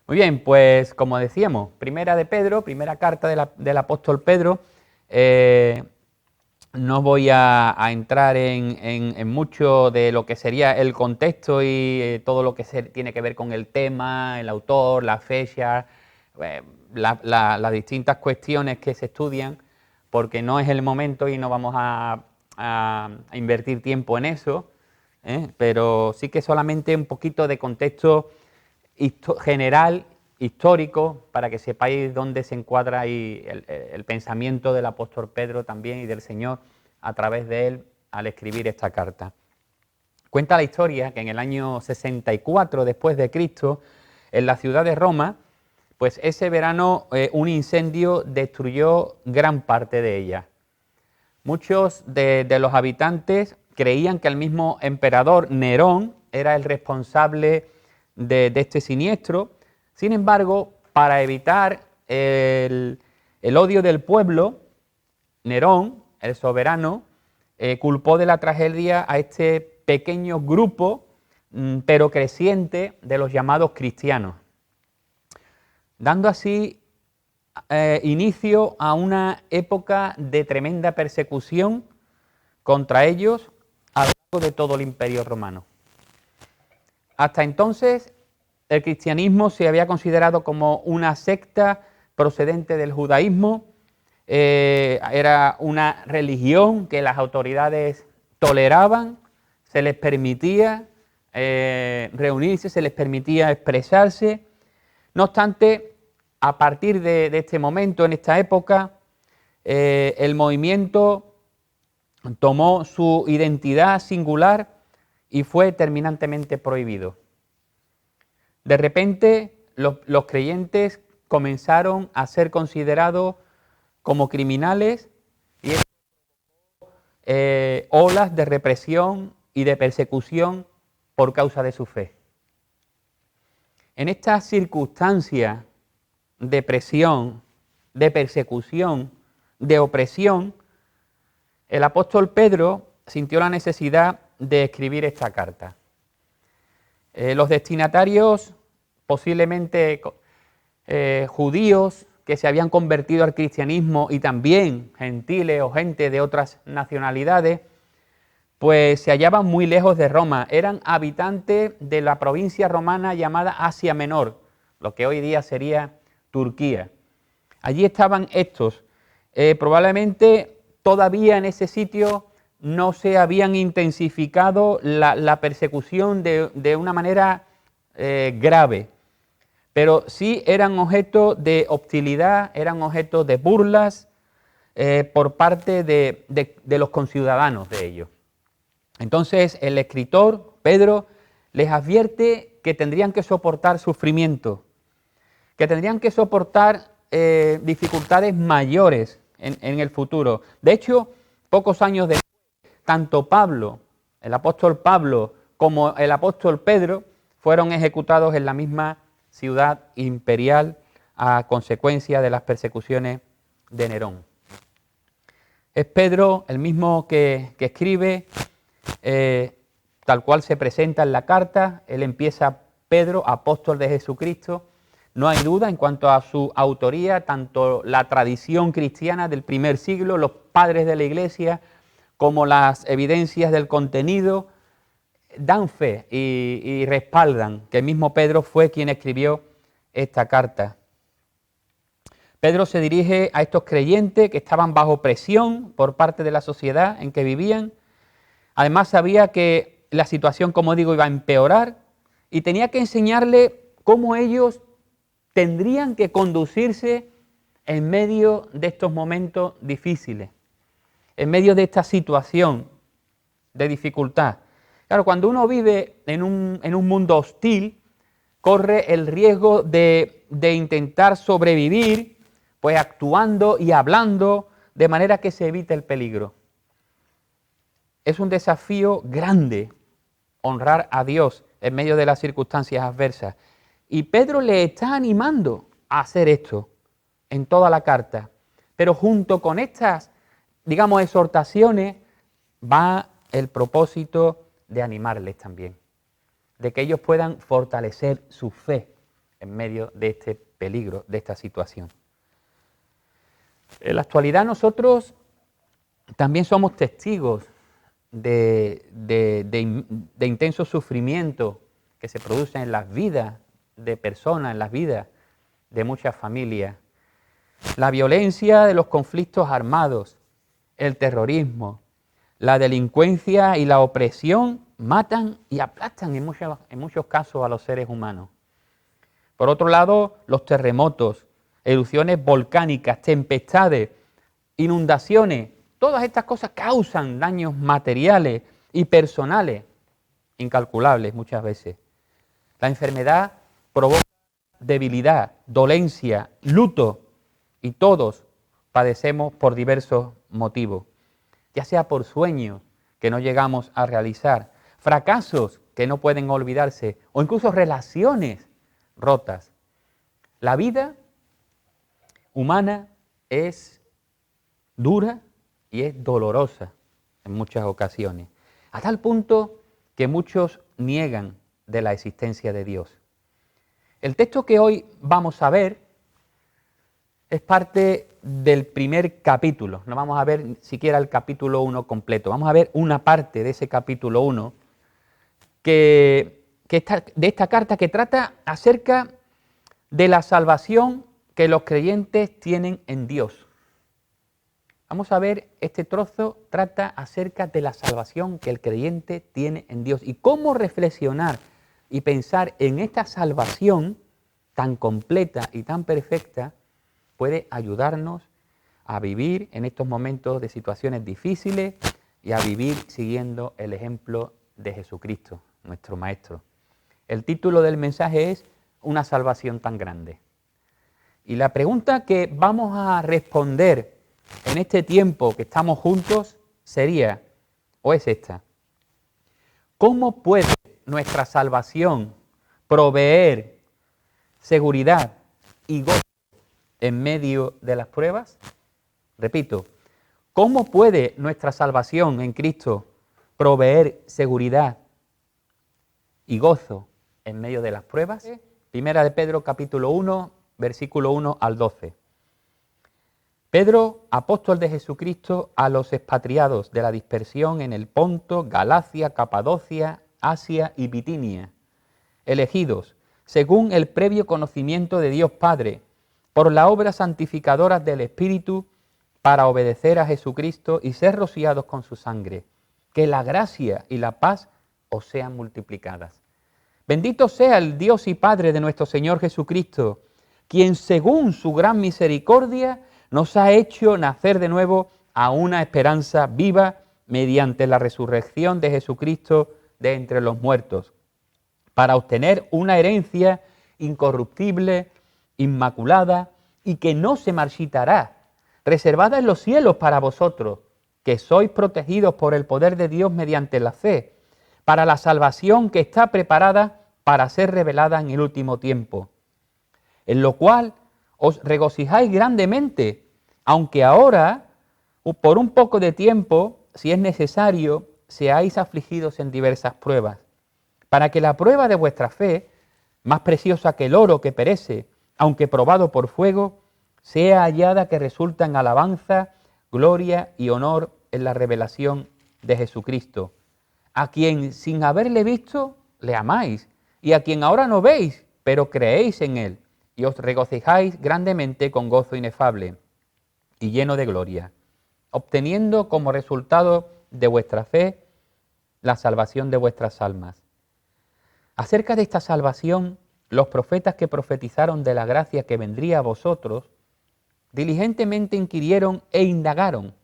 Muy bien, pues como decíamos, primera de Pedro, primera carta del apóstol Pedro. No voy a entrar en mucho de lo que sería el contexto y todo lo que tiene que ver con el tema, el autor, la fecha, las distintas cuestiones que se estudian, porque no es el momento y no vamos a invertir tiempo en eso, pero sí que solamente un poquito de contexto general, histórico, para que sepáis dónde se encuadra ahí el pensamiento del apóstol Pedro también y del Señor a través de él al escribir esta carta. Cuenta la historia que en el año 64 después de Cristo, en la ciudad de Roma, pues ese verano un incendio destruyó gran parte de ella. Muchos de los habitantes creían que el mismo emperador Nerón era el responsable de este siniestro. Sin embargo, para evitar el odio del pueblo, Nerón, el soberano, culpó de la tragedia a este pequeño grupo, pero creciente, de los llamados cristianos, dando así inicio a una época de tremenda persecución contra ellos a lo largo de todo el Imperio Romano. Hasta entonces, el cristianismo se había considerado como una secta procedente del judaísmo, era una religión que las autoridades toleraban, se les permitía reunirse, se les permitía expresarse. No obstante, a partir de este momento, en esta época, el movimiento tomó su identidad singular y fue terminantemente prohibido. De repente, los creyentes comenzaron a ser considerados como criminales y olas de represión y de persecución por causa de su fe. En estas circunstancias de presión, de persecución, de opresión, el apóstol Pedro sintió la necesidad de escribir esta carta. Los destinatarios, posiblemente judíos que se habían convertido al cristianismo y también gentiles o gente de otras nacionalidades, pues se hallaban muy lejos de Roma, eran habitantes de la provincia romana llamada Asia Menor, lo que hoy día sería Turquía. Allí estaban estos. Probablemente todavía en ese sitio no se habían intensificado la persecución de una manera grave, pero sí eran objeto de hostilidad, eran objeto de burlas por parte de los conciudadanos de ellos. Entonces el escritor, Pedro, les advierte que tendrían que soportar sufrimiento, que tendrían que soportar dificultades mayores en el futuro. De hecho, pocos años después, tanto Pablo, el apóstol Pablo, como el apóstol Pedro, fueron ejecutados en la misma ciudad imperial a consecuencia de las persecuciones de Nerón. Es Pedro el mismo que escribe, tal cual se presenta en la carta. Él empieza: Pedro, apóstol de Jesucristo. No hay duda en cuanto a su autoría, tanto la tradición cristiana del primer siglo, los padres de la Iglesia, como las evidencias del contenido, dan fe y respaldan que el mismo Pedro fue quien escribió esta carta. Pedro se dirige a estos creyentes que estaban bajo presión por parte de la sociedad en que vivían. Además sabía que la situación, como digo, iba a empeorar y tenía que enseñarle cómo ellos tendrían que conducirse en medio de estos momentos difíciles, en medio de esta situación de dificultad. Claro, cuando uno vive en un mundo hostil, corre el riesgo de intentar sobrevivir, pues actuando y hablando de manera que se evite el peligro. Es un desafío grande honrar a Dios en medio de las circunstancias adversas. Y Pedro le está animando a hacer esto en toda la carta. Pero junto con estas, digamos, exhortaciones, va el propósito de animarles también, de que ellos puedan fortalecer su fe en medio de este peligro, de esta situación. En la actualidad nosotros también somos testigos de intenso sufrimiento que se produce en las vidas de personas, en las vidas de muchas familias. La violencia de los conflictos armados, el terrorismo, la delincuencia y la opresión matan y aplastan en muchos casos a los seres humanos. Por otro lado, los terremotos, erupciones volcánicas, tempestades, inundaciones, todas estas cosas causan daños materiales y personales incalculables muchas veces. La enfermedad provoca debilidad, dolencia, luto, y todos padecemos por diversos motivos, ya sea por sueños que no llegamos a realizar, fracasos que no pueden olvidarse o incluso relaciones rotas. La vida humana es dura y es dolorosa en muchas ocasiones, a tal punto que muchos niegan de la existencia de Dios. El texto que hoy vamos a ver es parte del primer capítulo. No vamos a ver siquiera el capítulo 1 completo. Vamos a ver una parte de ese capítulo 1 de esta carta que trata acerca de la salvación que los creyentes tienen en Dios. Vamos a ver, este trozo trata acerca de la salvación que el creyente tiene en Dios y cómo reflexionar y pensar en esta salvación tan completa y tan perfecta puede ayudarnos a vivir en estos momentos de situaciones difíciles y a vivir siguiendo el ejemplo de Jesucristo, nuestro Maestro. El título del mensaje es Una salvación tan grande. Y la pregunta que vamos a responder en este tiempo que estamos juntos sería, o es esta: ¿cómo puede nuestra salvación proveer seguridad y gozo en medio de las pruebas? Repito, ¿cómo puede nuestra salvación en Cristo proveer seguridad y gozo en medio de las pruebas? Primera de Pedro, capítulo 1, versículo 1 al 12. Pedro, apóstol de Jesucristo, a los expatriados de la dispersión en el Ponto, Galacia, Capadocia, Asia y Bitinia, elegidos según el previo conocimiento de Dios Padre, por la obra santificadora del Espíritu, para obedecer a Jesucristo y ser rociados con su sangre. Que la gracia y la paz os sean multiplicadas. Bendito sea el Dios y Padre de nuestro Señor Jesucristo, quien según su gran misericordia nos ha hecho nacer de nuevo a una esperanza viva mediante la resurrección de Jesucristo de entre los muertos, para obtener una herencia incorruptible, inmaculada y que no se marchitará, reservada en los cielos para vosotros, que sois protegidos por el poder de Dios mediante la fe, para la salvación que está preparada para ser revelada en el último tiempo, en lo cual os regocijáis grandemente, aunque ahora, por un poco de tiempo, si es necesario, seáis afligidos en diversas pruebas, para que la prueba de vuestra fe, más preciosa que el oro que perece, aunque probado por fuego, sea hallada que resulta en alabanza, gloria y honor en la revelación de Jesucristo, a quien sin haberle visto le amáis, y a quien ahora no veis, pero creéis en él, y os regocijáis grandemente con gozo inefable y lleno de gloria, obteniendo como resultado de vuestra fe la salvación de vuestras almas. Acerca de esta salvación, los profetas que profetizaron de la gracia que vendría a vosotros, diligentemente inquirieron e indagaron,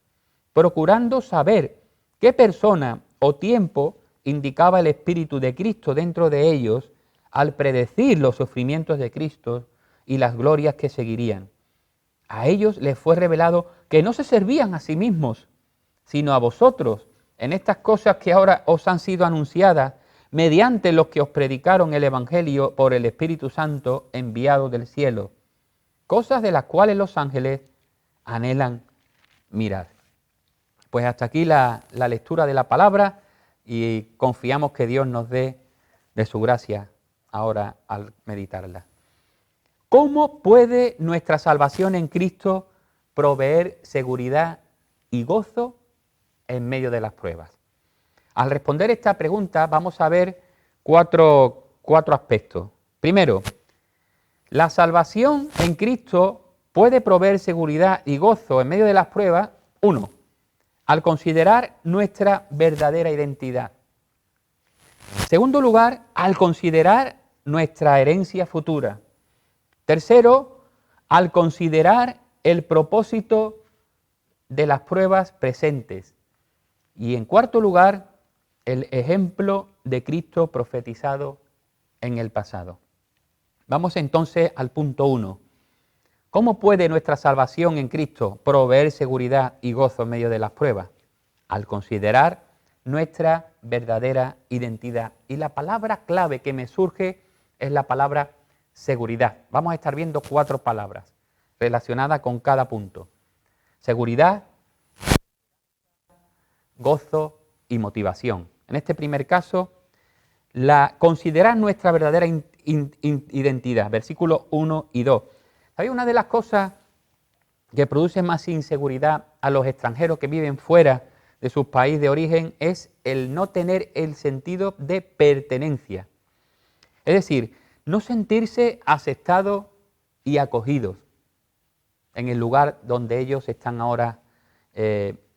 procurando saber qué persona o tiempo indicaba el Espíritu de Cristo dentro de ellos al predecir los sufrimientos de Cristo y las glorias que seguirían. A ellos les fue revelado que no se servían a sí mismos, sino a vosotros, en estas cosas que ahora os han sido anunciadas, mediante los que os predicaron el Evangelio por el Espíritu Santo enviado del cielo, cosas de las cuales los ángeles anhelan mirar. Pues hasta aquí la lectura de la palabra y confiamos que Dios nos dé de su gracia ahora al meditarla. ¿Cómo puede nuestra salvación en Cristo proveer seguridad y gozo en medio de las pruebas? Al responder esta pregunta vamos a ver cuatro aspectos. Primero, la salvación en Cristo puede proveer seguridad y gozo en medio de las pruebas. Uno, al considerar nuestra verdadera identidad. Segundo lugar, al considerar nuestra herencia futura. Tercero, al considerar el propósito de las pruebas presentes. Y en cuarto lugar, el ejemplo de Cristo profetizado en el pasado. Vamos entonces al punto 1. ¿Cómo puede nuestra salvación en Cristo proveer seguridad y gozo en medio de las pruebas? Al considerar nuestra verdadera identidad. Y la palabra clave que me surge es la palabra seguridad. Vamos a estar viendo 4 palabras relacionadas con cada punto. Seguridad, gozo y motivación. En este primer caso, considerar nuestra verdadera identidad, versículos 1 y 2. ¿Sabéis? Una de las cosas que produce más inseguridad a los extranjeros que viven fuera de su país de origen es el no tener el sentido de pertenencia. Es decir, no sentirse aceptados y acogidos en el lugar donde ellos están ahora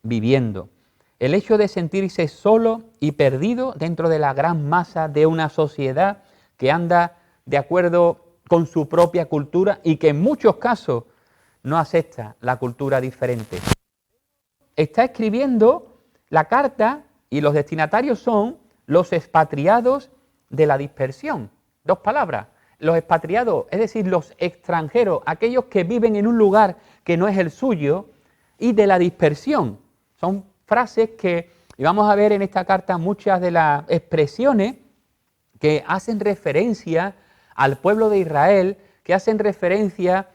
viviendo. El hecho de sentirse solo y perdido dentro de la gran masa de una sociedad que anda de acuerdo con su propia cultura y que en muchos casos no acepta la cultura diferente. Está escribiendo la carta y los destinatarios son los expatriados de la dispersión. 2 palabras. Los expatriados, es decir, los extranjeros, aquellos que viven en un lugar que no es el suyo, y de la dispersión. Son frases que, y vamos a ver en esta carta muchas de las expresiones que hacen referencia al pueblo de Israel, que hacen referencia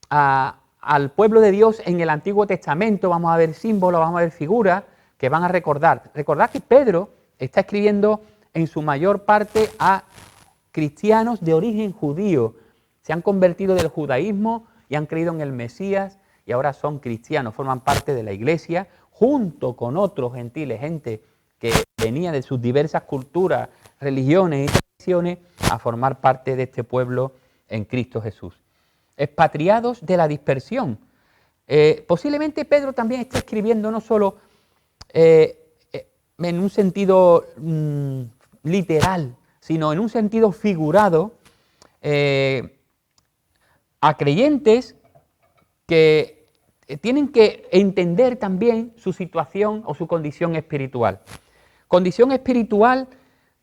al pueblo de Dios en el Antiguo Testamento. Vamos a ver símbolos, vamos a ver figuras que van a recordar. Recordad que Pedro está escribiendo en su mayor parte a cristianos de origen judío. Se han convertido del judaísmo y han creído en el Mesías y ahora son cristianos, forman parte de la iglesia, junto con otros gentiles, gente que venía de sus diversas culturas, religiones y tradiciones, a formar parte de este pueblo en Cristo Jesús. Expatriados de la dispersión. Posiblemente Pedro también está escribiendo no solo en un sentido literal, sino en un sentido figurado, a creyentes que tienen que entender también su situación o su condición espiritual. Condición espiritual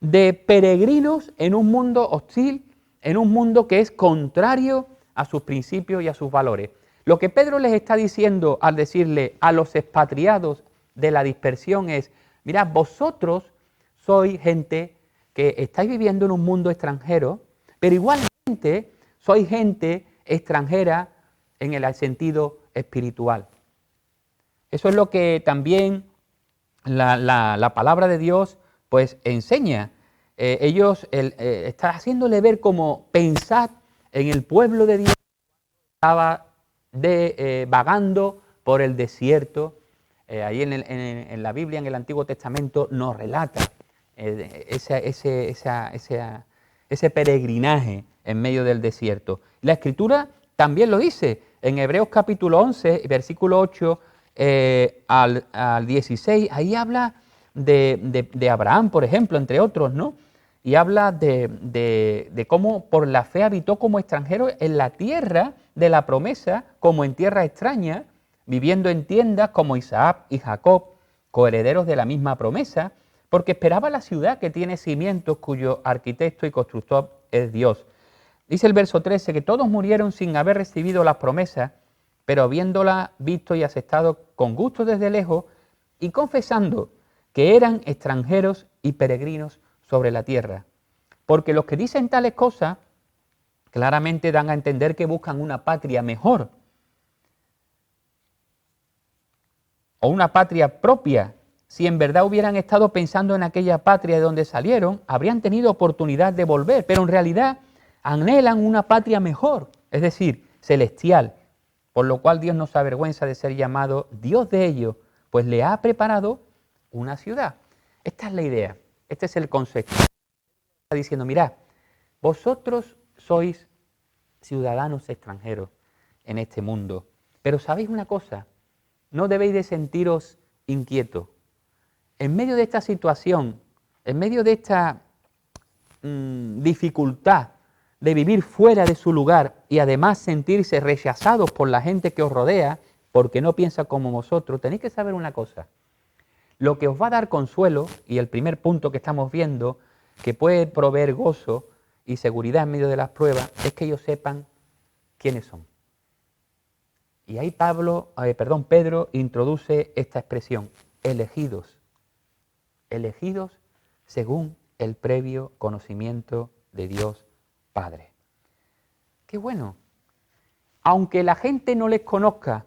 de peregrinos en un mundo hostil, en un mundo que es contrario a sus principios y a sus valores. Lo que Pedro les está diciendo al decirle a los expatriados de la dispersión es: mirad, vosotros sois gente que estáis viviendo en un mundo extranjero, pero igualmente sois gente extranjera en el sentido espiritual. Eso es lo que también la palabra de Dios pues enseña. Ellos está haciéndole ver como pensad en el pueblo de Dios que estaba vagando por el desierto. Ahí en la Biblia, en el Antiguo Testamento, nos relata ese peregrinaje en medio del desierto. La Escritura también lo dice en Hebreos capítulo 11, versículo 8 al 16. Ahí habla de Abraham, por ejemplo, entre otros, ¿no? Y habla de cómo por la fe habitó como extranjero en la tierra de la promesa, como en tierra extraña, viviendo en tiendas como Isaac y Jacob, coherederos de la misma promesa, porque esperaba la ciudad que tiene cimientos, cuyo arquitecto y constructor es Dios. Dice el verso 13 que todos murieron sin haber recibido las promesas, pero habiéndola visto y aceptado con gusto desde lejos y confesando que eran extranjeros y peregrinos sobre la tierra. Porque los que dicen tales cosas claramente dan a entender que buscan una patria mejor o una patria propia. Si en verdad hubieran estado pensando en aquella patria de donde salieron, habrían tenido oportunidad de volver, pero en realidad anhelan una patria mejor, es decir, celestial, por lo cual Dios no se avergüenza de ser llamado Dios de ellos, pues le ha preparado una ciudad. Esta es la idea, este es el concepto. Está diciendo, mirad, vosotros sois ciudadanos extranjeros en este mundo, pero ¿sabéis una cosa? No debéis de sentiros inquietos. En medio de esta situación, en medio de esta dificultad de vivir fuera de su lugar y además sentirse rechazados por la gente que os rodea, porque no piensa como vosotros, tenéis que saber una cosa. Lo que os va a dar consuelo, y el primer punto que estamos viendo, que puede proveer gozo y seguridad en medio de las pruebas, es que ellos sepan quiénes son. Y ahí Pedro introduce esta expresión, elegidos. Elegidos según el previo conocimiento de Dios Padre. ¡Qué bueno! Aunque la gente no les conozca,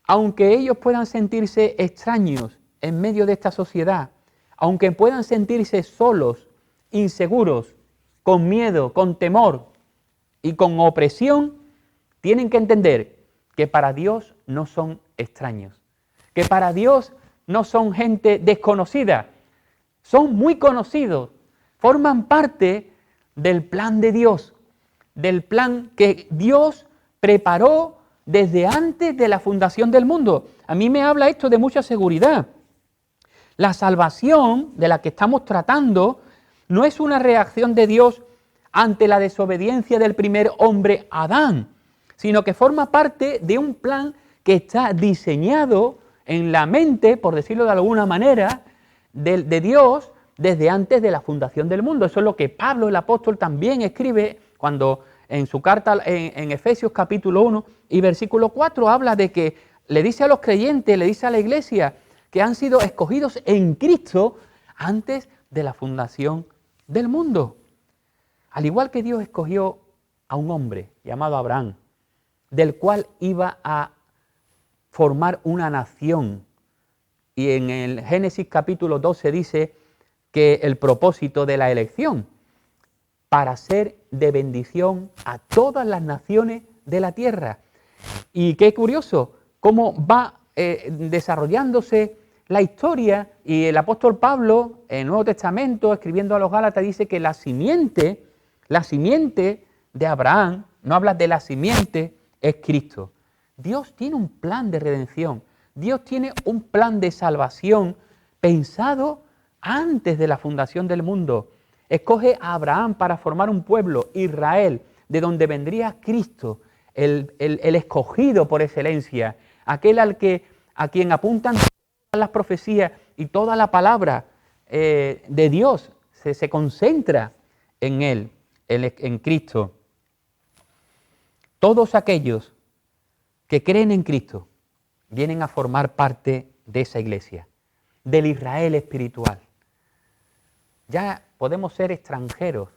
aunque ellos puedan sentirse extraños en medio de esta sociedad, aunque puedan sentirse solos, inseguros, con miedo, con temor y con opresión, tienen que entender que para Dios no son extraños, que para Dios no son gente desconocida, son muy conocidos, forman parte del plan de Dios, del plan que Dios preparó desde antes de la fundación del mundo. A mí me habla esto de mucha seguridad. La salvación de la que estamos tratando no es una reacción de Dios ante la desobediencia del primer hombre Adán, sino que forma parte de un plan que está diseñado en la mente, por decirlo de alguna manera, de Dios desde antes de la fundación del mundo. Eso es lo que Pablo el apóstol también escribe cuando en su carta en Efesios capítulo 1 y versículo 4 habla de que le dice a los creyentes, le dice a la iglesia que han sido escogidos en Cristo antes de la fundación del mundo. Al igual que Dios escogió a un hombre llamado Abraham, del cual iba a formar una nación. Y en el Génesis capítulo 12 dice que el propósito de la elección, para ser de bendición a todas las naciones de la tierra. Y qué curioso, cómo va desarrollándose la historia, y el apóstol Pablo, en el Nuevo Testamento, escribiendo a los Gálatas, dice que la simiente de Abraham, no habla de la simiente, es Cristo. Dios tiene un plan de redención, Dios tiene un plan de salvación pensado antes de la fundación del mundo. Escoge a Abraham para formar un pueblo, Israel, de donde vendría Cristo, el escogido por excelencia, aquel a quien apuntan todas las profecías y toda la palabra de Dios se concentra en él, en Cristo. Todos aquellos que creen en Cristo vienen a formar parte de esa iglesia, del Israel espiritual. Ya podemos ser extranjeros,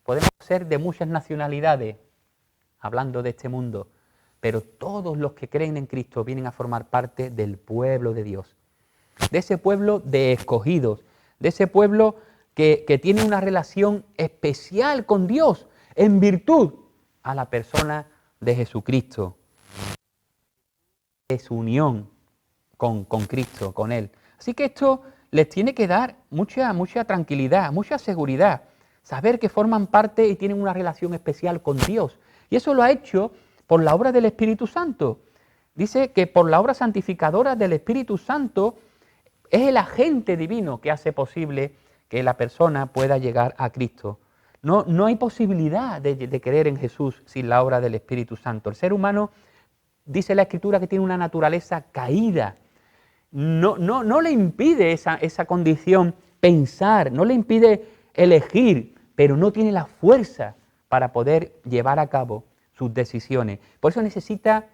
podemos ser de muchas nacionalidades, hablando de este mundo, pero todos los que creen en Cristo vienen a formar parte del pueblo de Dios, de ese pueblo de escogidos, de ese pueblo que tiene una relación especial con Dios en virtud a la persona de Jesucristo, de su unión con Cristo, con Él. Así que esto les tiene que dar mucha tranquilidad, mucha seguridad, saber que forman parte y tienen una relación especial con Dios. Y eso lo ha hecho por la obra del Espíritu Santo. Dice que por la obra santificadora del Espíritu Santo es el agente divino que hace posible que la persona pueda llegar a Cristo. No hay posibilidad de creer en Jesús sin la obra del Espíritu Santo. El ser humano, dice la Escritura, que tiene una naturaleza caída. No le impide esa condición pensar, no le impide elegir, pero no tiene la fuerza para poder llevar a cabo sus decisiones. Por eso necesita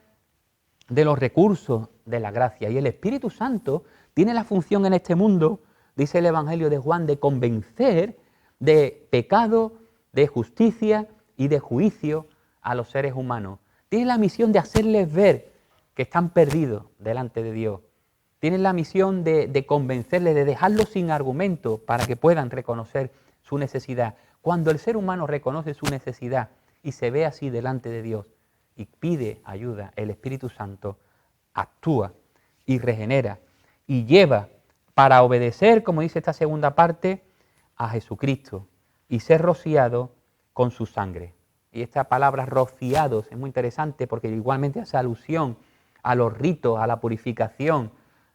de los recursos de la gracia. Y el Espíritu Santo tiene la función en este mundo, dice el Evangelio de Juan, de convencer de pecado, de justicia y de juicio a los seres humanos. Tiene la misión de hacerles ver que están perdidos delante de Dios. Tiene la misión de convencerles, de dejarlos sin argumento para que puedan reconocer su necesidad. Cuando el ser humano reconoce su necesidad y se ve así delante de Dios y pide ayuda, el Espíritu Santo actúa y regenera y lleva para obedecer, como dice esta segunda parte, a Jesucristo y ser rociado con su sangre. Y esta palabra rociados es muy interesante porque igualmente hace alusión a los ritos, a la purificación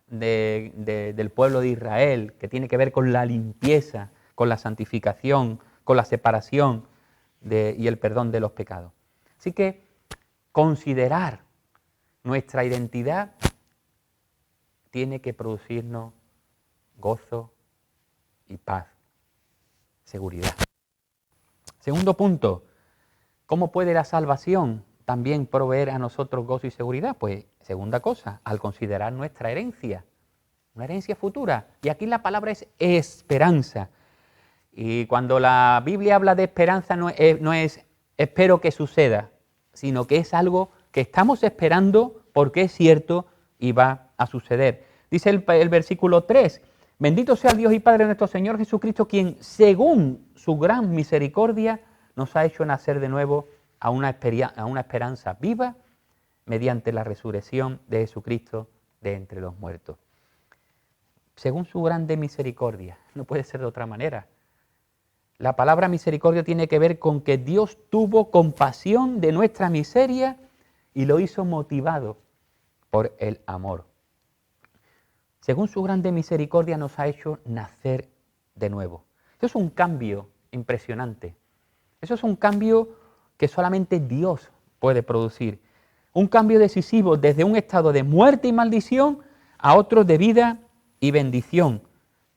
del pueblo de Israel, que tiene que ver con la limpieza, con la santificación, con la separación y el perdón de los pecados. Así que considerar nuestra identidad tiene que producirnos gozo y paz, seguridad. Segundo punto, ¿cómo puede la salvación también proveer a nosotros gozo y seguridad? Pues segunda cosa, al considerar nuestra herencia, una herencia futura. Y aquí la palabra es esperanza. Y cuando la Biblia habla de esperanza no es espero que suceda, sino que es algo que estamos esperando porque es cierto y va a suceder. Dice el versículo 3, bendito sea el Dios y Padre de nuestro Señor Jesucristo, quien según su gran misericordia nos ha hecho nacer de nuevo a una esperanza viva mediante la resurrección de Jesucristo de entre los muertos. Según su grande misericordia, no puede ser de otra manera. La palabra misericordia tiene que ver con que Dios tuvo compasión de nuestra miseria y lo hizo motivado por el amor. Según su grande misericordia nos ha hecho nacer de nuevo. Eso es un cambio impresionante. Eso es un cambio que solamente Dios puede producir. Un cambio decisivo desde un estado de muerte y maldición a otro de vida y bendición,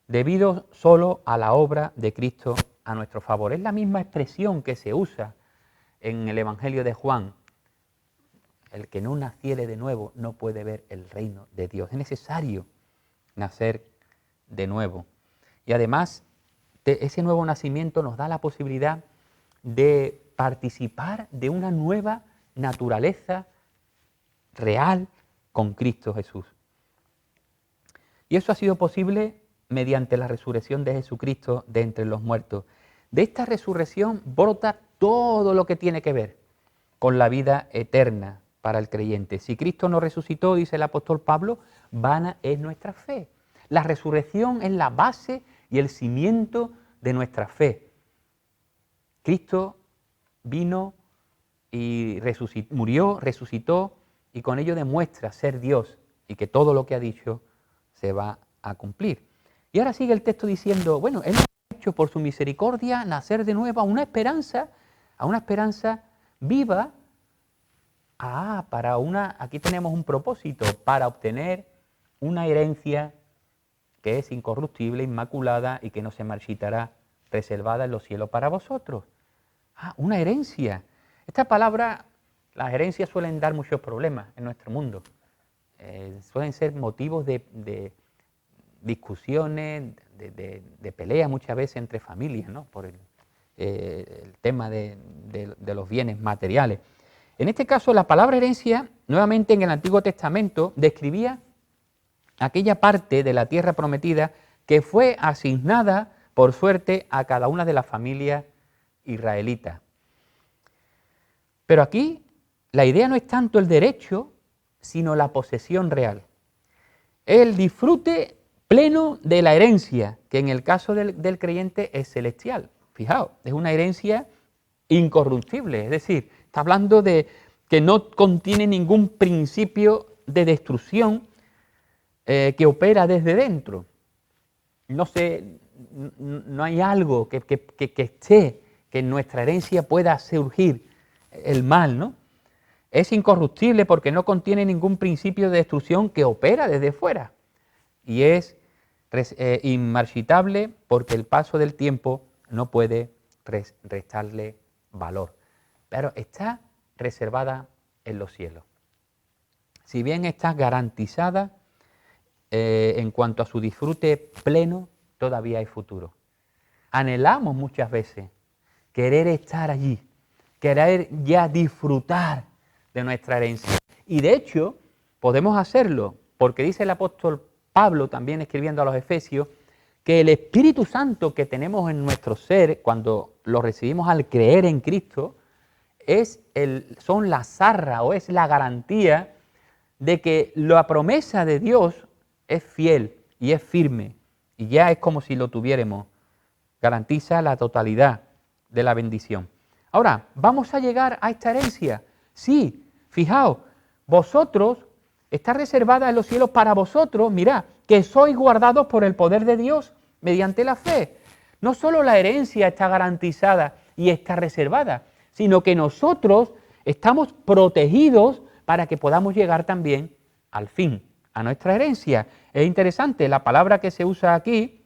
debido solo a la obra de Cristo a nuestro favor. Es la misma expresión que se usa en el Evangelio de Juan. El que no naciere de nuevo no puede ver el reino de Dios. Es necesario nacer de nuevo. Y además, ese nuevo nacimiento nos da la posibilidad de participar de una nueva naturaleza real con Cristo Jesús. Y eso ha sido posible mediante la resurrección de Jesucristo de entre los muertos. De esta resurrección brota todo lo que tiene que ver con la vida eterna para el creyente. Si Cristo no resucitó, dice el apóstol Pablo, vana es nuestra fe. La resurrección es la base y el cimiento de nuestra fe. Cristo vino y murió, resucitó y con ello demuestra ser Dios y que todo lo que ha dicho se va a cumplir. Y ahora sigue el texto diciendo, bueno, Él nos ha hecho por su misericordia nacer de nuevo a una esperanza viva. Aquí tenemos un propósito, para obtener una herencia que es incorruptible, inmaculada y que no se marchitará, reservada en los cielos para vosotros. Una herencia. Esta palabra, las herencias suelen dar muchos problemas en nuestro mundo. Suelen ser motivos de discusiones, de peleas muchas veces entre familias, ¿no? Por el tema de los bienes materiales. En este caso, la palabra herencia, nuevamente en el Antiguo Testamento, describía aquella parte de la tierra prometida que fue asignada por suerte a cada una de las familias israelitas. Pero aquí la idea no es tanto el derecho, sino la posesión real. El disfrute pleno de la herencia, que en el caso del creyente es celestial. Fijaos, es una herencia incorruptible, es decir, está hablando de que no contiene ningún principio de destrucción que opera desde dentro. No hay algo que esté, que en nuestra herencia pueda surgir el mal, ¿no? Es incorruptible porque no contiene ningún principio de destrucción que opera desde fuera. Y es inmarchitable porque el paso del tiempo no puede restarle valor. Pero está reservada en los cielos. Si bien está garantizada en cuanto a su disfrute pleno, todavía hay futuro. Anhelamos muchas veces querer estar allí, querer ya disfrutar de nuestra herencia. Y de hecho, podemos hacerlo, porque dice el apóstol Pablo, también escribiendo a los Efesios, que el Espíritu Santo que tenemos en nuestro ser, cuando lo recibimos al creer en Cristo, son la zarra o es la garantía de que la promesa de Dios es fiel y es firme y ya es como si lo tuviéramos. Garantiza la totalidad de la bendición. Ahora, ¿vamos a llegar a esta herencia? Sí, fijaos, vosotros, está reservada en los cielos para vosotros, mirad, que sois guardados por el poder de Dios mediante la fe. No solo la herencia está garantizada y está reservada, sino que nosotros estamos protegidos para que podamos llegar también al fin, a nuestra herencia. Es interesante, la palabra que se usa aquí,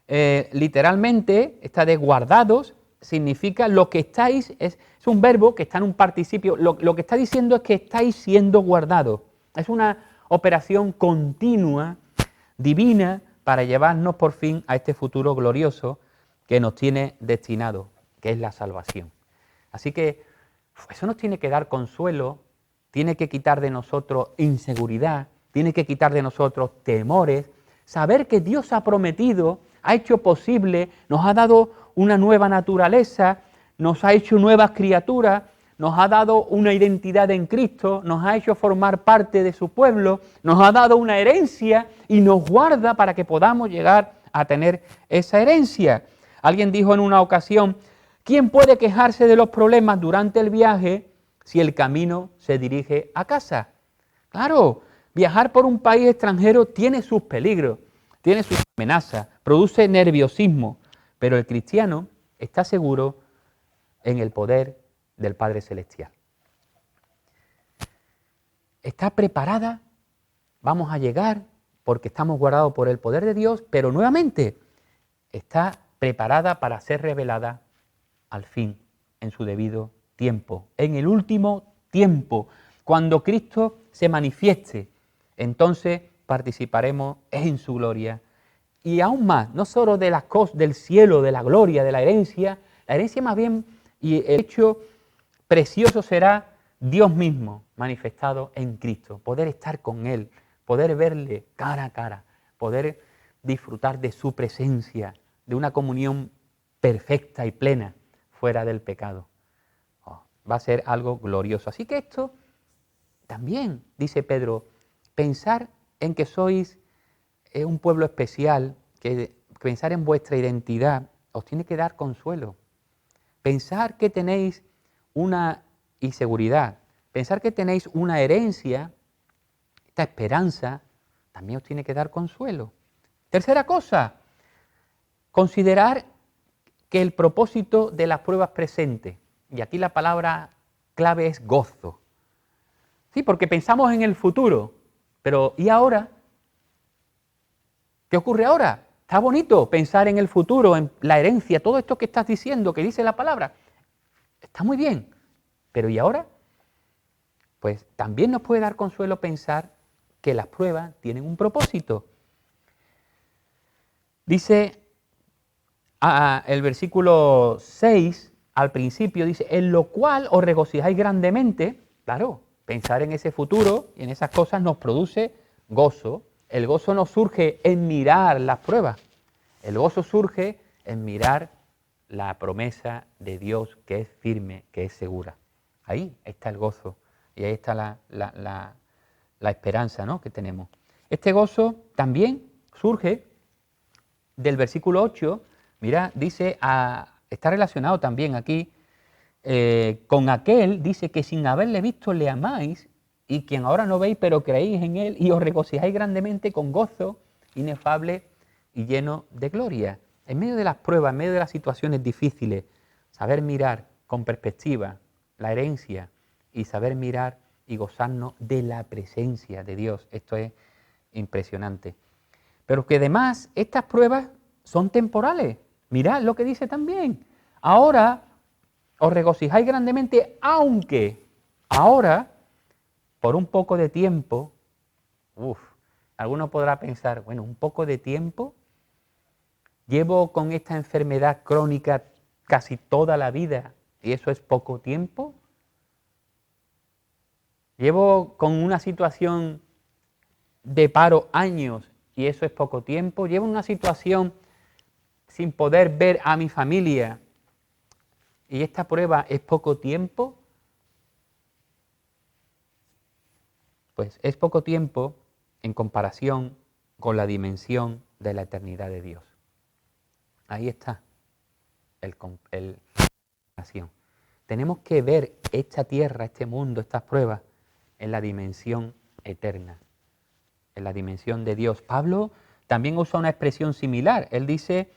literalmente, esta de guardados, significa lo que estáis, es un verbo que está en un participio, lo que está diciendo es que estáis siendo guardados. Es una operación continua, divina, para llevarnos por fin a este futuro glorioso que nos tiene destinado, que es la salvación. Así que eso nos tiene que dar consuelo, tiene que quitar de nosotros inseguridad, tiene que quitar de nosotros temores, saber que Dios ha prometido, ha hecho posible, nos ha dado una nueva naturaleza, nos ha hecho nuevas criaturas, nos ha dado una identidad en Cristo, nos ha hecho formar parte de su pueblo, nos ha dado una herencia y nos guarda para que podamos llegar a tener esa herencia. Alguien dijo en una ocasión, ¿quién puede quejarse de los problemas durante el viaje si el camino se dirige a casa? Claro, viajar por un país extranjero tiene sus peligros, tiene sus amenazas, produce nerviosismo, pero el cristiano está seguro en el poder del Padre Celestial. Está preparada, vamos a llegar porque estamos guardados por el poder de Dios, pero nuevamente está preparada para ser revelada al fin, en su debido tiempo, en el último tiempo, cuando Cristo se manifieste, entonces participaremos en su gloria. Y aún más, no solo de las cosas del cielo, de la gloria, de la herencia más bien, y el hecho precioso será Dios mismo manifestado en Cristo, poder estar con Él, poder verle cara a cara, poder disfrutar de su presencia, de una comunión perfecta y plena fuera del pecado. Va a ser algo glorioso. Así que esto también, dice Pedro, pensar en que sois un pueblo especial, que pensar en vuestra identidad os tiene que dar consuelo. Pensar que tenéis una seguridad, pensar que tenéis una herencia, esta esperanza, también os tiene que dar consuelo. Tercera cosa, considerar que el propósito de las pruebas presentes, y aquí la palabra clave es gozo. Sí, porque pensamos en el futuro, pero ¿y ahora? ¿Qué ocurre ahora? Está bonito pensar en el futuro, en la herencia, todo esto que estás diciendo, que dice la palabra. Está muy bien, pero ¿y ahora? Pues también nos puede dar consuelo pensar que las pruebas tienen un propósito. Dice el versículo 6, al principio, dice, en lo cual os regocijáis grandemente. Claro, pensar en ese futuro y en esas cosas nos produce gozo. El gozo no surge en mirar las pruebas, el gozo surge en mirar la promesa de Dios que es firme, que es segura. Ahí está el gozo y ahí está la esperanza, ¿no?, que tenemos. Este gozo también surge del versículo 8, mira, dice, está relacionado también aquí con aquel, dice que sin haberle visto le amáis, y quien ahora no veis, pero creéis en Él, y os regocijáis grandemente con gozo inefable y lleno de gloria. En medio de las pruebas, en medio de las situaciones difíciles, saber mirar con perspectiva la herencia y saber mirar y gozarnos de la presencia de Dios. Esto es impresionante. Pero que además estas pruebas son temporales. Mirad lo que dice también. Ahora os regocijáis grandemente, aunque ahora, por un poco de tiempo, alguno podrá pensar, bueno, un poco de tiempo, llevo con esta enfermedad crónica casi toda la vida y eso es poco tiempo. Llevo con una situación de paro años y eso es poco tiempo. Llevo una situación sin poder ver a mi familia y esta prueba es poco tiempo, pues es poco tiempo en comparación con la dimensión de la eternidad de Dios. Ahí está la comparación. Tenemos que ver esta tierra, este mundo, estas pruebas, en la dimensión eterna, en la dimensión de Dios. Pablo también usa una expresión similar. Él dice,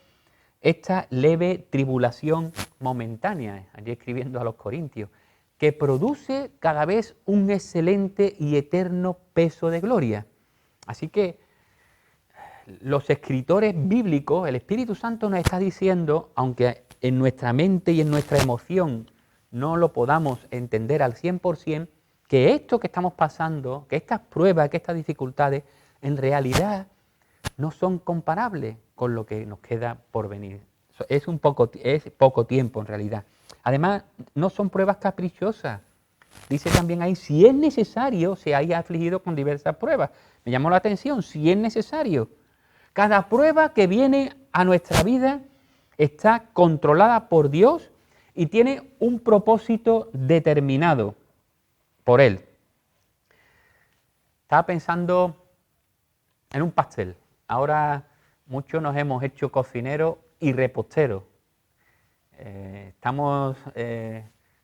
esta leve tribulación momentánea, allí escribiendo a los Corintios, que produce cada vez un excelente y eterno peso de gloria. Así que los escritores bíblicos, el Espíritu Santo nos está diciendo, aunque en nuestra mente y en nuestra emoción no lo podamos entender al 100%, que esto que estamos pasando, que estas pruebas, que estas dificultades, en realidad no son comparables con lo que nos queda por venir. Es poco tiempo en realidad. Además, no son pruebas caprichosas. Dice también ahí, si es necesario, se haya afligido con diversas pruebas. Me llamó la atención, si es necesario. Cada prueba que viene a nuestra vida está controlada por Dios y tiene un propósito determinado por Él. Estaba pensando en un pastel. Ahora muchos nos hemos hecho cocineros y reposteros. Estamos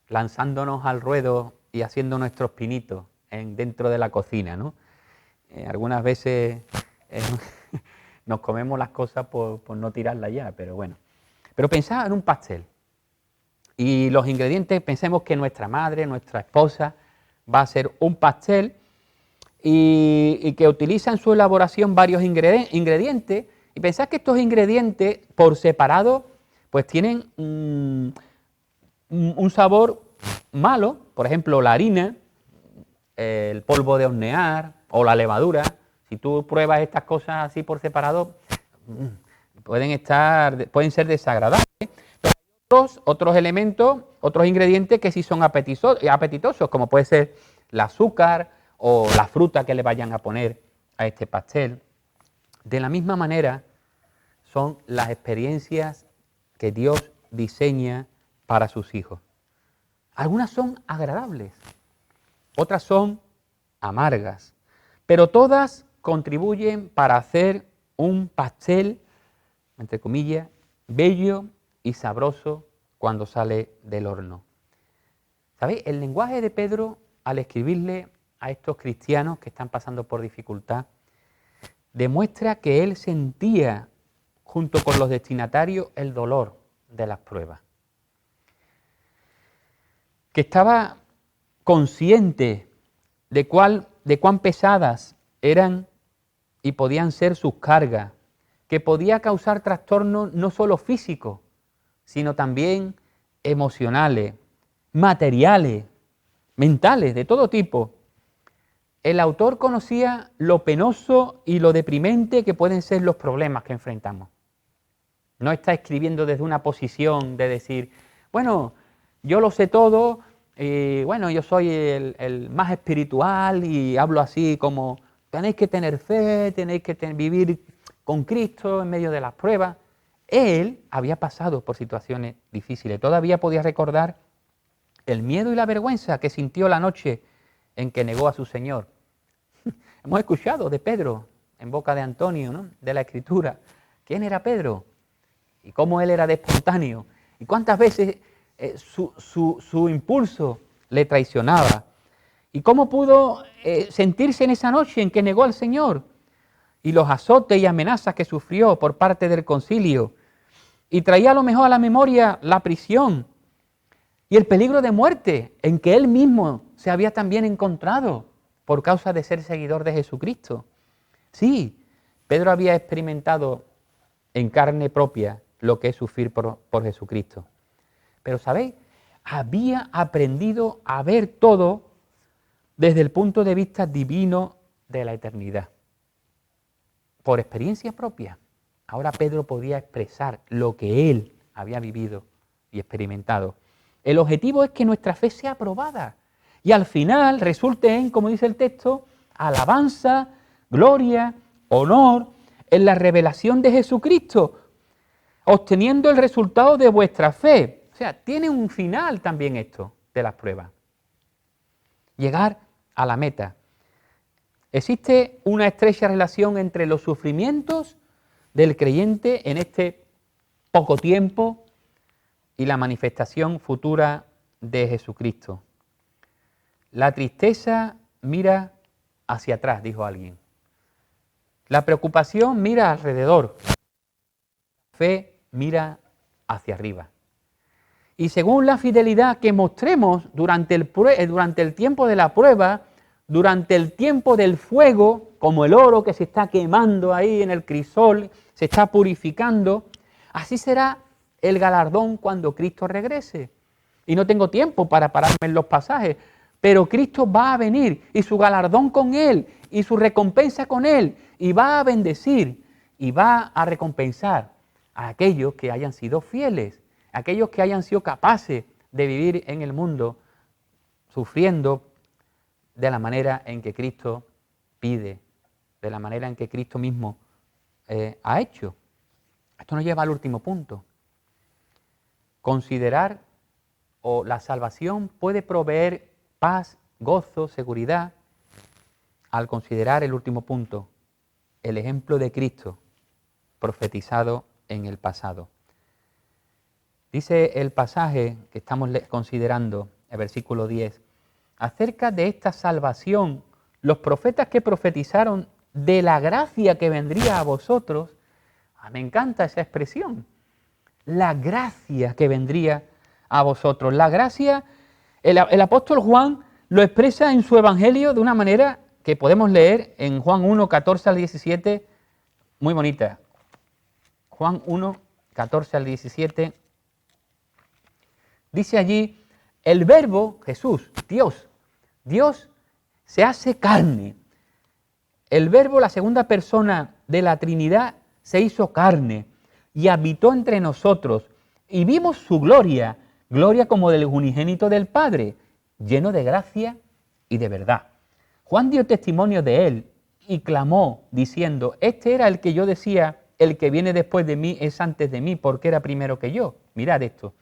lanzándonos al ruedo y haciendo nuestros pinitos dentro de la cocina, ¿no? Algunas veces nos comemos las cosas por no tirarlas ya, pero bueno. Pero pensaba en un pastel. Y los ingredientes, pensemos que nuestra madre, nuestra esposa, va a hacer un pastel y que utiliza en su elaboración varios ingredientes. Y pensad que estos ingredientes, por separado, pues tienen un sabor malo. Por ejemplo, la harina, el polvo de hornear o la levadura. Si tú pruebas estas cosas así por separado, pueden ser desagradables. Pero hay otros elementos, otros ingredientes que sí son apetitosos, como puede ser el azúcar o la fruta que le vayan a poner a este pastel. De la misma manera, son las experiencias que Dios diseña para sus hijos. Algunas son agradables, otras son amargas, pero todas contribuyen para hacer un pastel, entre comillas, bello y sabroso cuando sale del horno. ¿Sabéis? El lenguaje de Pedro, al escribirle a estos cristianos que están pasando por dificultad, demuestra que él sentía, junto con los destinatarios, el dolor de las pruebas. Que estaba consciente de cuán pesadas eran y podían ser sus cargas, que podía causar trastornos no solo físicos, sino también emocionales, materiales, mentales, de todo tipo. El autor conocía lo penoso y lo deprimente que pueden ser los problemas que enfrentamos. No está escribiendo desde una posición de decir, bueno, yo lo sé todo, bueno, yo soy el más espiritual y hablo así como, tenéis que tener fe, tenéis que vivir con Cristo en medio de las pruebas. Él había pasado por situaciones difíciles, todavía podía recordar el miedo y la vergüenza que sintió la noche en que negó a su Señor. Hemos escuchado de Pedro, en boca de Antonio, ¿no?, de la Escritura. ¿Quién era Pedro? Y cómo él era de espontáneo. Y cuántas veces su impulso le traicionaba. Y cómo pudo sentirse en esa noche en que negó al Señor. Y los azotes y amenazas que sufrió por parte del concilio. Y traía a lo mejor a la memoria la prisión y el peligro de muerte en que él mismo se había también encontrado por causa de ser seguidor de Jesucristo. Sí, Pedro había experimentado en carne propia lo que es sufrir por Jesucristo. Pero, ¿sabéis? Había aprendido a ver todo desde el punto de vista divino de la eternidad. Por experiencia propia. Ahora Pedro podía expresar lo que él había vivido y experimentado. El objetivo es que nuestra fe sea aprobada y al final resulte en, como dice el texto, alabanza, gloria, honor en la revelación de Jesucristo, obteniendo el resultado de vuestra fe. O sea, tiene un final también esto de las pruebas. Llegar a la meta. Existe una estrecha relación entre los sufrimientos del creyente en este poco tiempo y la manifestación futura de Jesucristo. La tristeza mira hacia atrás, dijo alguien. La preocupación mira alrededor. La fe mira hacia arriba. Y según la fidelidad que mostremos durante el tiempo de la prueba, durante el tiempo del fuego, como el oro que se está quemando ahí en el crisol, se está purificando, así será el galardón cuando Cristo regrese. Y no tengo tiempo para pararme en los pasajes, pero Cristo va a venir y su galardón con Él y su recompensa con Él, y va a bendecir y va a recompensar a aquellos que hayan sido fieles, aquellos que hayan sido capaces de vivir en el mundo sufriendo de la manera en que Cristo pide, de la manera en que Cristo mismo ha hecho. Esto nos lleva al último punto. Considerar o la salvación puede proveer paz, gozo, seguridad, al considerar el último punto, el ejemplo de Cristo profetizado en el pasado. Dice el pasaje que estamos considerando, el versículo 10, acerca de esta salvación, los profetas que profetizaron de la gracia que vendría a vosotros, me encanta esa expresión, la gracia que vendría a vosotros. La gracia, el apóstol Juan lo expresa en su evangelio de una manera que podemos leer en Juan 1, 14 al 17, muy bonita. Juan 1, 14 al 17, dice allí, el verbo, Jesús, Dios se hace carne. El verbo, la segunda persona de la Trinidad, se hizo carne y habitó entre nosotros y vimos su gloria, gloria como del unigénito del Padre, lleno de gracia y de verdad. Juan dio testimonio de él y clamó diciendo, este era el que yo decía, el que viene después de mí es antes de mí porque era primero que yo. Mirad esto,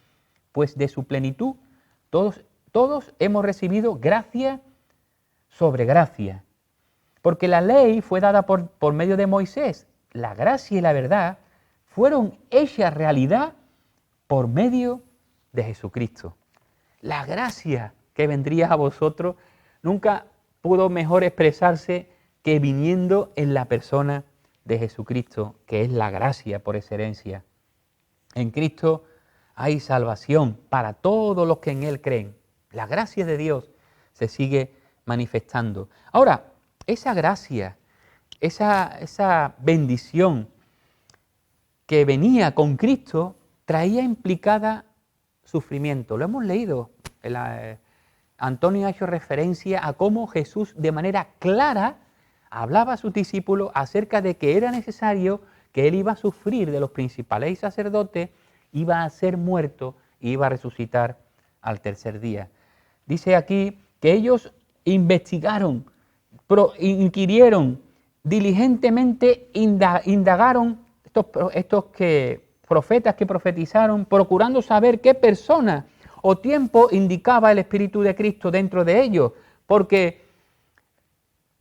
pues de su plenitud todos hemos recibido gracia sobre gracia. Porque la ley fue dada por medio de Moisés. La gracia y la verdad fueron hechas realidad por medio de Jesucristo. La gracia que vendría a vosotros nunca pudo mejor expresarse que viniendo en la persona de Jesucristo, que es la gracia por excelencia. En Cristo hay salvación para todos los que en Él creen. La gracia de Dios se sigue manifestando. Ahora, esa gracia, esa bendición que venía con Cristo, traía implicada sufrimiento. Lo hemos leído. Antonio ha hecho referencia a cómo Jesús de manera clara hablaba a sus discípulos acerca de que era necesario que Él iba a sufrir de los principales y sacerdotes, iba a ser muerto y iba a resucitar al tercer día. Dice aquí que ellos investigaron, inquirieron, diligentemente indagaron estos profetas que profetizaron, procurando saber qué persona o tiempo indicaba el Espíritu de Cristo dentro de ellos, porque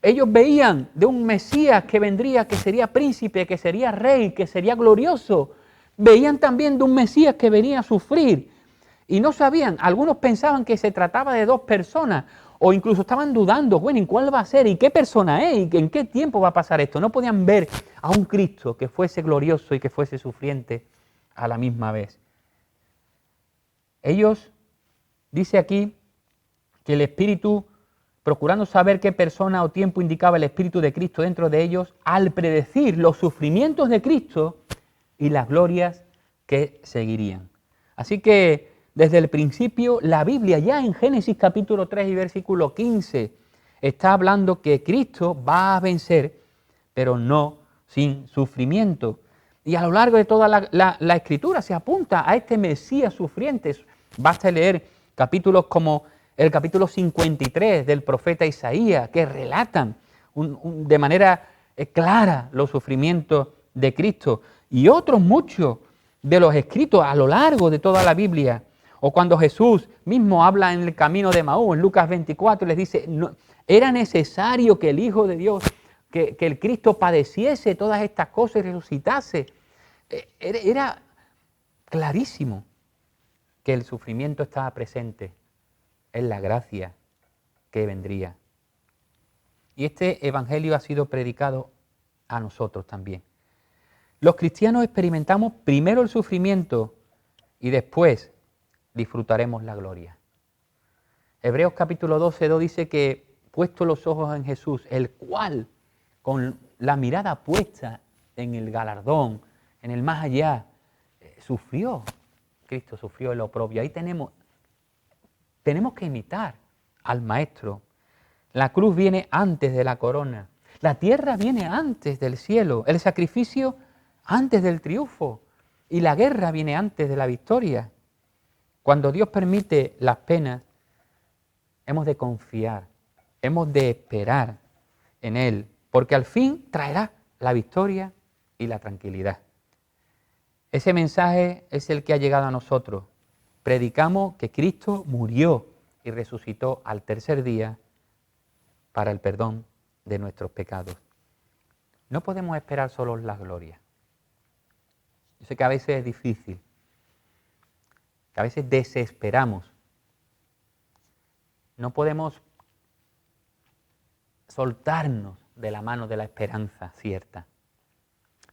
ellos veían de un Mesías que vendría, que sería príncipe, que sería rey, que sería glorioso. Veían también de un Mesías que venía a sufrir y no sabían, algunos pensaban que se trataba de dos personas o incluso estaban dudando, bueno, ¿en cuál va a ser? ¿Y qué persona es? ¿Y en qué tiempo va a pasar esto? No podían ver a un Cristo que fuese glorioso y que fuese sufriente a la misma vez. Ellos, dice aquí, que el Espíritu, procurando saber qué persona o tiempo indicaba el Espíritu de Cristo dentro de ellos, al predecir los sufrimientos de Cristo y las glorias que seguirían. Así que desde el principio la Biblia ya en Génesis capítulo 3 y versículo 15 está hablando que Cristo va a vencer, pero no sin sufrimiento. Y a lo largo de toda la Escritura se apunta a este Mesías sufriente. Basta leer capítulos como el capítulo 53 del profeta Isaías, que relatan de manera clara los sufrimientos de Cristo, y otros muchos de los escritos a lo largo de toda la Biblia. O cuando Jesús mismo habla en el camino de Emaús, en Lucas 24, les dice, no, era necesario que el Hijo de Dios, que el Cristo padeciese todas estas cosas y resucitase. Era clarísimo que el sufrimiento estaba presente en la gracia que vendría. Y este evangelio ha sido predicado a nosotros también. Los cristianos experimentamos primero el sufrimiento y después disfrutaremos la gloria. Hebreos capítulo 12:2 dice que puesto los ojos en Jesús, el cual con la mirada puesta en el galardón, en el más allá, sufrió. Cristo sufrió el oprobio. Ahí tenemos que imitar al Maestro. La cruz viene antes de la corona. La tierra viene antes del cielo. El sacrificio antes del triunfo. Y la guerra viene antes de la victoria. Cuando Dios permite las penas, hemos de confiar, hemos de esperar en Él, porque al fin traerá la victoria y la tranquilidad. Ese mensaje es el que ha llegado a nosotros. Predicamos que Cristo murió y resucitó al tercer día para el perdón de nuestros pecados. No podemos esperar solo la gloria. Yo sé que a veces es difícil, que a veces desesperamos. No podemos soltarnos de la mano de la esperanza cierta.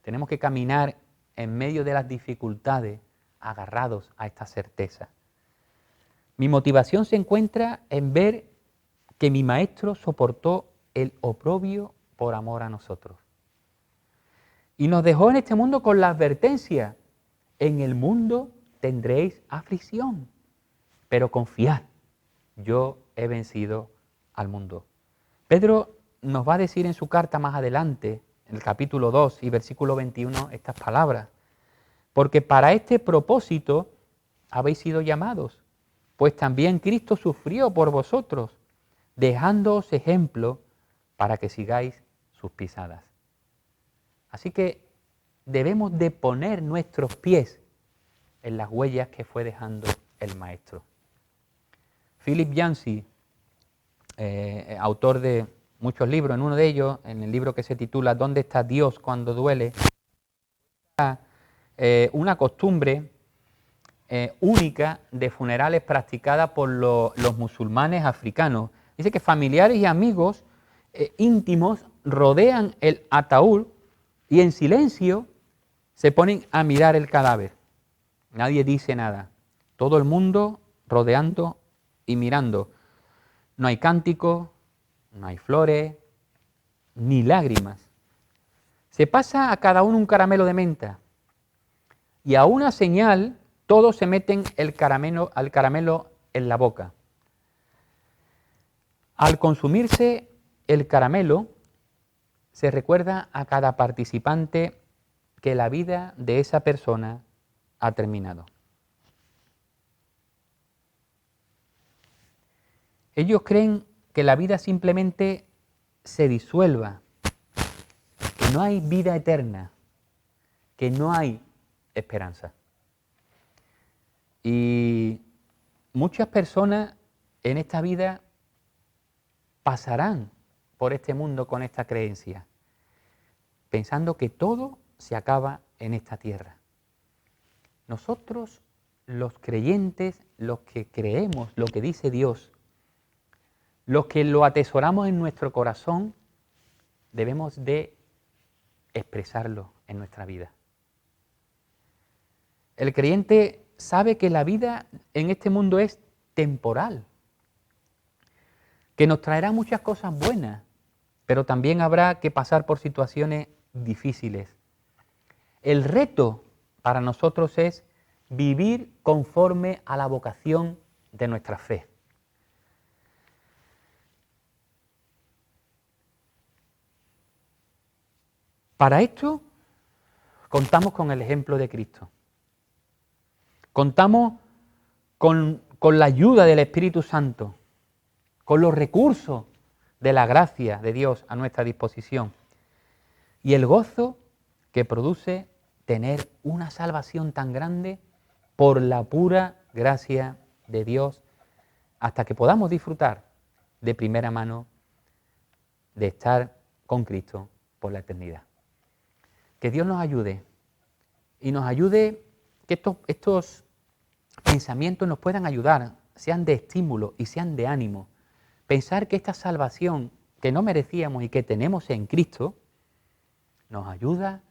Tenemos que caminar en medio de las dificultades agarrados a esta certeza. Mi motivación se encuentra en ver que mi Maestro soportó el oprobio por amor a nosotros. Y nos dejó en este mundo con la advertencia: en el mundo tendréis aflicción, pero confiad, yo he vencido al mundo. Pedro nos va a decir en su carta más adelante, en el capítulo 2 y versículo 21, estas palabras: porque para este propósito habéis sido llamados, pues también Cristo sufrió por vosotros, dejándoos ejemplo para que sigáis sus pisadas. Así que debemos de poner nuestros pies en las huellas que fue dejando el Maestro. Philip Yancey, autor de muchos libros, en uno de ellos, en el libro que se titula ¿Dónde está Dios cuando duele?, una costumbre única de funerales practicada por los musulmanes africanos. Dice que familiares y amigos íntimos rodean el ataúd y en silencio se ponen a mirar el cadáver. Nadie dice nada. Todo el mundo rodeando y mirando. No hay cánticos, no hay flores, ni lágrimas. Se pasa a cada uno un caramelo de menta y a una señal todos se meten el caramelo en la boca. Al consumirse el caramelo, se recuerda a cada participante que la vida de esa persona ha terminado. Ellos creen que la vida simplemente se disuelva, que no hay vida eterna, que no hay esperanza. Y muchas personas en esta vida pasarán por este mundo con esta creencia, pensando que todo se acaba en esta tierra. Nosotros, los creyentes, los que creemos lo que dice Dios, los que lo atesoramos en nuestro corazón, debemos de expresarlo en nuestra vida. El creyente sabe que la vida en este mundo es temporal, que nos traerá muchas cosas buenas, pero también habrá que pasar por situaciones difíciles. El reto para nosotros es vivir conforme a la vocación de nuestra fe. Para esto contamos con el ejemplo de Cristo. Contamos con la ayuda del Espíritu Santo, con los recursos de la gracia de Dios a nuestra disposición y el gozo que produce tener una salvación tan grande por la pura gracia de Dios hasta que podamos disfrutar de primera mano de estar con Cristo por la eternidad. Que Dios nos ayude y nos ayude que estos pensamientos nos puedan ayudar, sean de estímulo y sean de ánimo. Pensar que esta salvación que no merecíamos y que tenemos en Cristo nos ayuda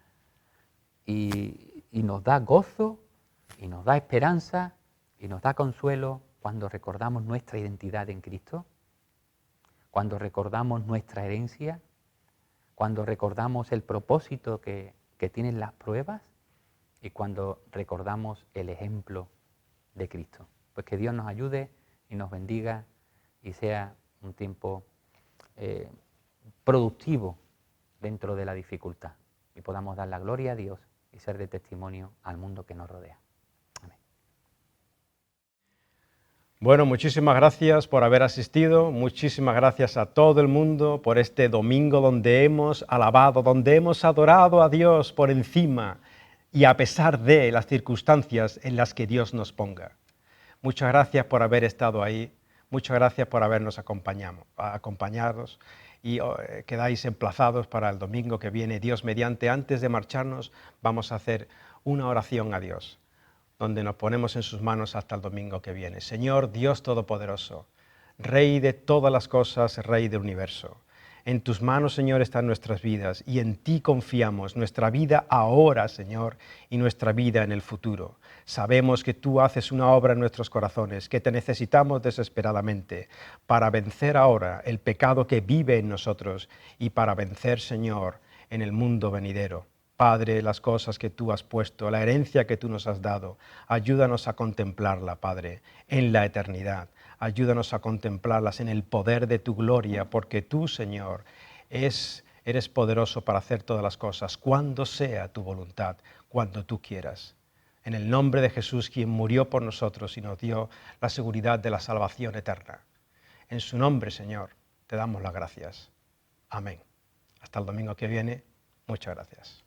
y nos da gozo y nos da esperanza y nos da consuelo cuando recordamos nuestra identidad en Cristo, cuando recordamos nuestra herencia, cuando recordamos el propósito que tienen las pruebas y cuando recordamos el ejemplo de Cristo. Pues que Dios nos ayude y nos bendiga y sea un tiempo productivo dentro de la dificultad y podamos dar la gloria a Dios y ser de testimonio al mundo que nos rodea. Amén. Bueno, muchísimas gracias por haber asistido, muchísimas gracias a todo el mundo por este domingo donde hemos alabado, donde hemos adorado a Dios por encima y a pesar de las circunstancias en las que Dios nos ponga. Muchas gracias por haber estado ahí, muchas gracias por habernos acompañados y quedáis emplazados para el domingo que viene. Dios mediante, antes de marcharnos, vamos a hacer una oración a Dios, donde nos ponemos en sus manos hasta el domingo que viene. Señor Dios Todopoderoso, Rey de todas las cosas, Rey del universo, en tus manos, Señor, están nuestras vidas y en ti confiamos, nuestra vida ahora, Señor, y nuestra vida en el futuro. Sabemos que tú haces una obra en nuestros corazones, que te necesitamos desesperadamente para vencer ahora el pecado que vive en nosotros y para vencer, Señor, en el mundo venidero. Padre, las cosas que tú has puesto, la herencia que tú nos has dado, ayúdanos a contemplarla, Padre, en la eternidad. Ayúdanos a contemplarlas en el poder de tu gloria, porque tú, Señor, eres poderoso para hacer todas las cosas, cuando sea tu voluntad, cuando tú quieras. En el nombre de Jesús, quien murió por nosotros y nos dio la seguridad de la salvación eterna. En su nombre, Señor, te damos las gracias. Amén. Hasta el domingo que viene. Muchas gracias.